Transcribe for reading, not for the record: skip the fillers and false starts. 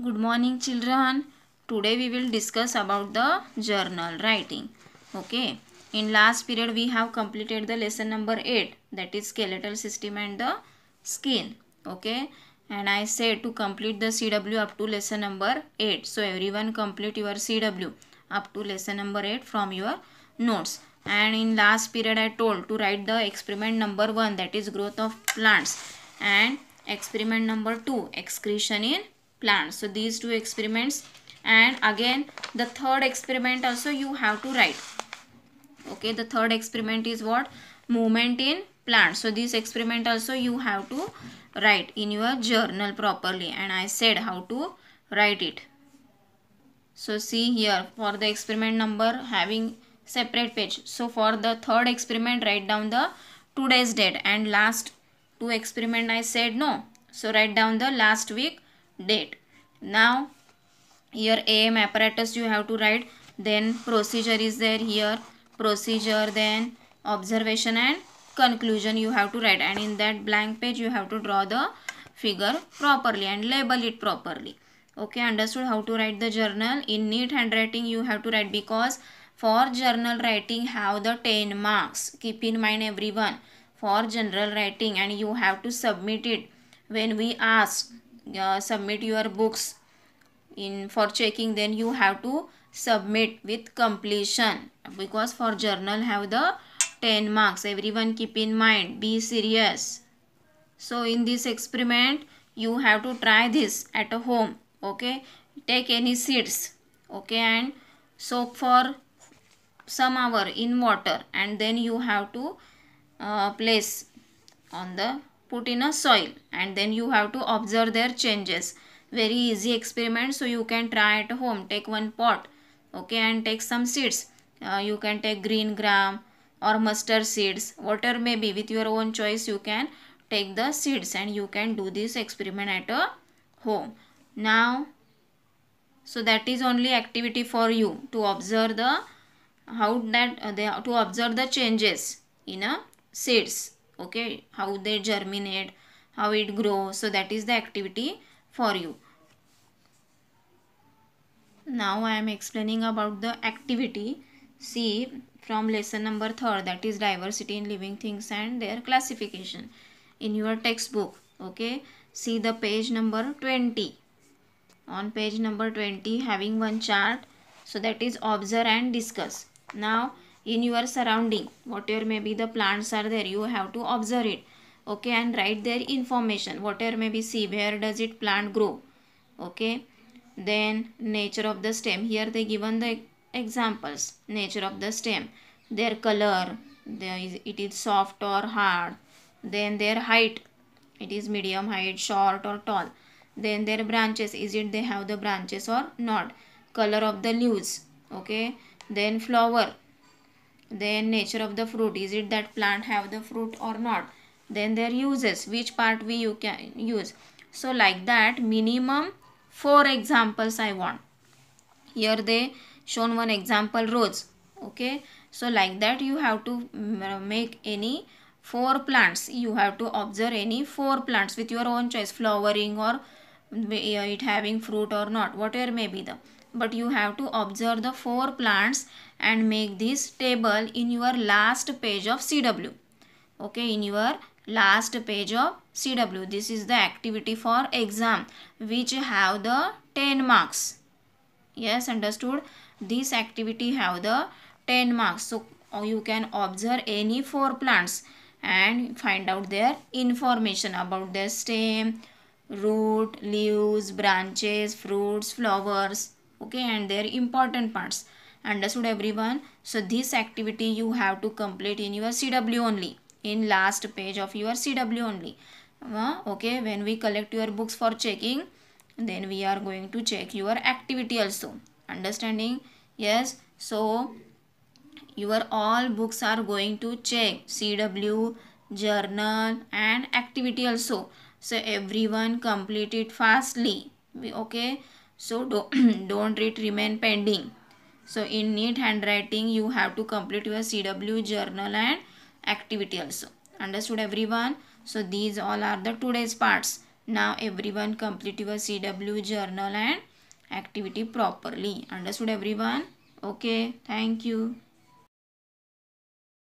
Good morning children. Today we will discuss about the journal writing. Okay. In last period we have completed the lesson number 8, that is skeletal system and the skin. Okay. And I said to complete the CW up to lesson number 8. So everyone complete your CW up to lesson number 8 from your notes. And in last period I told to write the experiment number 1, that is growth of plants, and experiment number 2, excretion in plants. So these two experiments, and again the third experiment also you have to write. Okay, the third experiment is what? Movement in plants. So this experiment also you have to write in your journal properly, and I said how to write it. So see here, for the experiment number having separate page. So for the third experiment write down the today's date, and last two experiment I said no. So write down the last week date. Now here aim apparatus you have to write, then procedure is there here, procedure, then observation and conclusion you have to write, and in that blank page you have to draw the figure properly and label it properly. Okay, understood how to write the journal? In neat handwriting you have to write, because for journal writing have the 10 marks. Keep in mind everyone, for general writing, and you have to submit it when we ask submit your books in for checking, then you have to submit with completion, because for journal have the 10 marks. Everyone keep in mind, be serious. So in this experiment you have to try this at home. Okay, take any seeds, okay, and soak for some hour in water, and then you have to place on the put in a soil, and then you have to observe their changes. Very easy experiment, so you can try at home. Take one pot, okay, and take some seeds. You can take green gram or mustard seeds, whatever may be, with your own choice you can take the seeds, and you can do this experiment at a home. Now, so that is only activity for you to observe the how that to observe the changes in a seeds. Okay, how they germinate, how it grows. So that is the activity for you. Now I am explaining about the activity. See, from lesson number 3, that is diversity in living things and their classification, in your textbook. Okay, see the page number 20. On page number 20 having one chart, so that is observe and discuss. Now in your surrounding, whatever may be the plants are there, you have to observe it, okay, and write their information, whatever may be. See, where does it plant grow, okay. Then nature of the stem, here they given the examples. Nature of the stem, their color, it is soft or hard. Then their height, it is medium height, short or tall. Then their branches, is it they have the branches or not. Color of the leaves, okay. Then flower, then nature of the fruit, is it that plant have the fruit or not. Then their uses, which part you can use. So like that, minimum 4 examples I want. Here they shown one example, rose, okay. So like that you have to make any 4 plants. You have to observe any 4 plants with your own choice, flowering or it having fruit or not, whatever may be the, but you have to observe the 4 plants and make this table in your last page of CW. Okay, in your last page of CW. This is the activity for exam which have the 10 marks. Yes, understood? This activity have the 10 marks. So you can observe any 4 plants and find out their information about their stem, root, leaves, branches, fruits, flowers, okay, and their important parts. Understood everyone? So this activity you have to complete in your CW only, in last page of your CW only. Okay, when we collect your books for checking, then we are going to check your activity also. Understanding? Yes. So your all books are going to check CW, journal and activity also. So everyone complete it fastly, okay. So don't it remain pending. So in neat handwriting you have to complete your CW, journal and activity also. Understood everyone? So these all are the today's parts. Now everyone complete your CW journal and activity properly. Understood everyone? Okay, thank you.